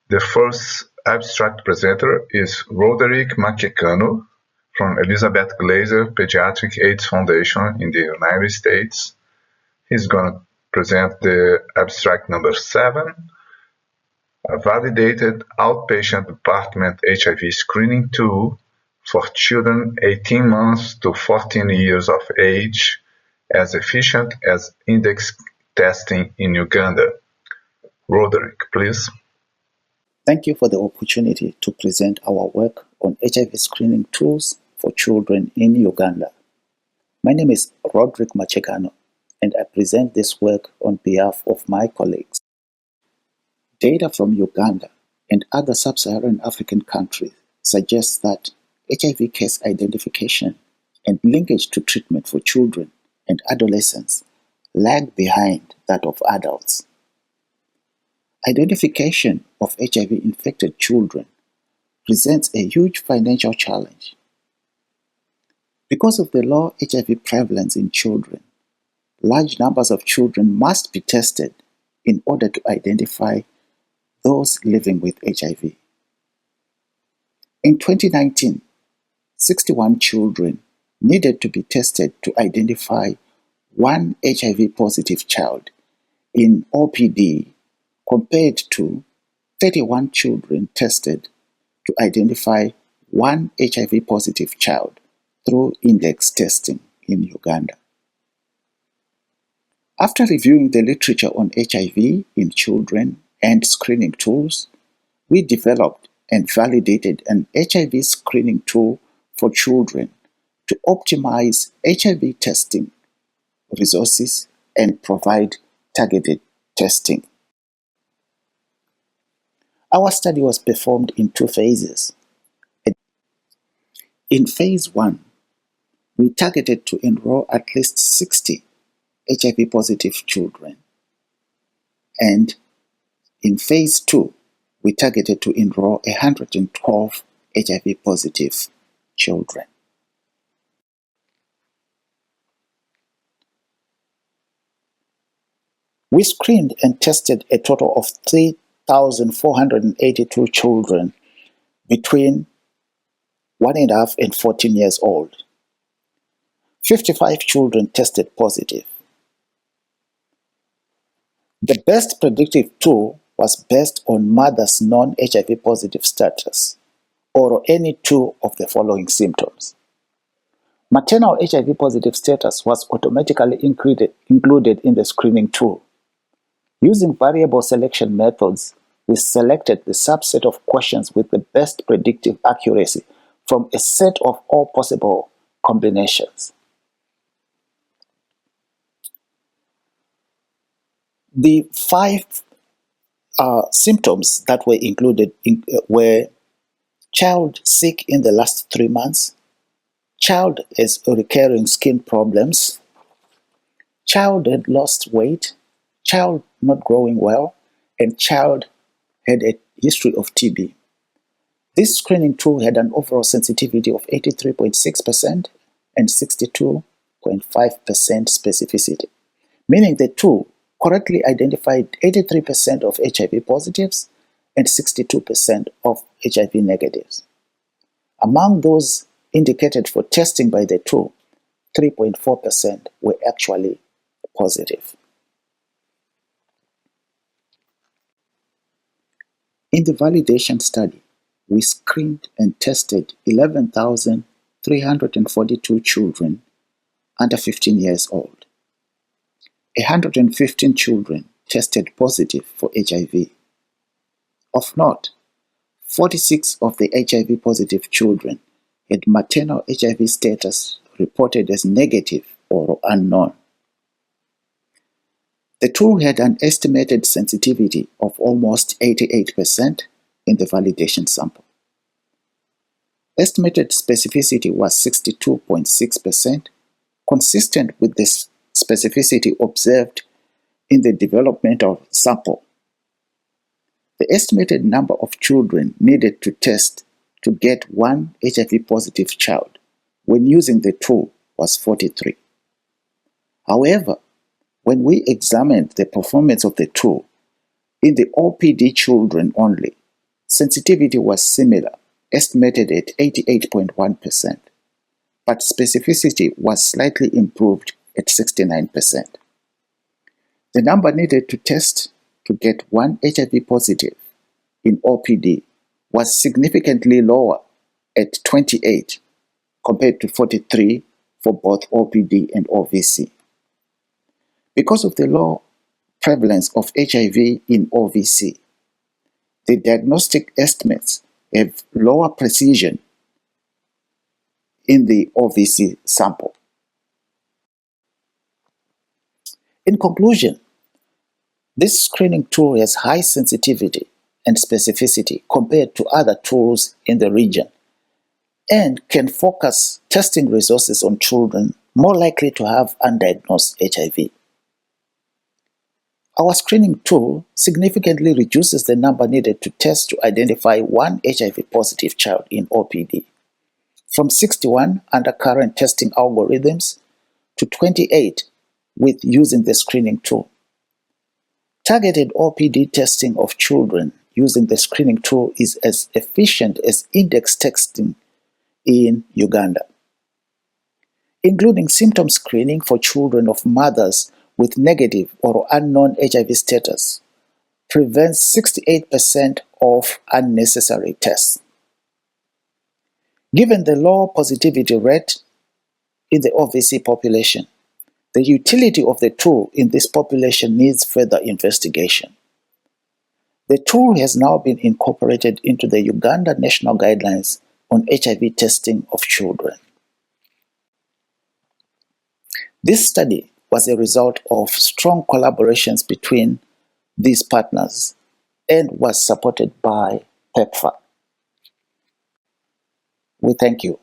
The first abstract presenter is Rhoderick Machekano from Elizabeth Glaser Pediatric AIDS Foundation in the United States. He's going to present the abstract number 7, a validated outpatient department HIV screening tool for children 18 months to 14 years of age, as efficient as index testing in Uganda. Rhoderick, please. Thank you for the opportunity to present our work on HIV screening tools for children in Uganda. My name is Rhoderick Machekano, and I present this work on behalf of my colleagues. Data from Uganda and other sub-Saharan African countries suggests that HIV case identification and linkage to treatment for children and adolescents lag behind that of adults. Identification of HIV-infected children presents a huge financial challenge. Because of the low HIV prevalence in children, large numbers of children must be tested in order to identify those living with HIV. In 2019, 61 children needed to be tested to identify one HIV-positive child in OPD, compared to 31 children tested to identify one HIV-positive child through index testing in Uganda. After reviewing the literature on HIV in children and screening tools, we developed and validated an HIV screening tool for children to optimize HIV testing resources and provide targeted testing. Our study was performed in 2 phases. In phase 1, we targeted to enroll at least 60 HIV-positive children, and in phase 2, we targeted to enroll 112 HIV-positive children. We screened and tested a total of 3,482 children between 1.5 and 14 years old. 55 children tested positive. The best predictive tool was based on mother's non-HIV positive status or any 2 of the following symptoms. Maternal HIV positive status was automatically included in the screening tool. Using variable selection methods, we selected the subset of questions with the best predictive accuracy from a set of all possible combinations. The 5 symptoms that were included were child sick in the last 3 months, child has recurring skin problems, child had lost weight, child not growing well, and child had a history of TB. This screening tool had an overall sensitivity of 83.6% and 62.5% specificity, meaning the tool correctly identified 83% of HIV positives and 62% of HIV negatives. Among those indicated for testing by the tool, 3.4% were actually positive. In the validation study, we screened and tested 11,342 children under 15 years old. 115 children tested positive for HIV. Of note, 46 of the HIV positive children had maternal HIV status reported as negative or unknown. The tool had an estimated sensitivity of almost 88% in the validation sample. Estimated specificity was 62.6%, consistent with the specificity observed in the developmental sample. The estimated number of children needed to test to get one HIV-positive child when using the tool was 43. However, when we examined the performance of the tool in the OPD children only, sensitivity was similar, estimated at 88.1%, but specificity was slightly improved at 69%. The number needed to test to get one HIV positive in OPD was significantly lower at 28 compared to 43 for both OPD and OVC. Because of the low prevalence of HIV in OVC, the diagnostic estimates have lower precision in the OVC sample. In conclusion, this screening tool has high sensitivity and specificity compared to other tools in the region and can focus testing resources on children more likely to have undiagnosed HIV. Our screening tool significantly reduces the number needed to test to identify one HIV-positive child in OPD, from 61 under current testing algorithms to 28 with using the screening tool. Targeted OPD testing of children using the screening tool is as efficient as index testing in Uganda. Including symptom screening for children of mothers with negative or unknown HIV status prevents 68% of unnecessary tests. Given the low positivity rate in the OVC population, the utility of the tool in this population needs further investigation. The tool has now been incorporated into the Uganda National Guidelines on HIV testing of children. This study was a result of strong collaborations between these partners and was supported by PEPFAR. We thank you.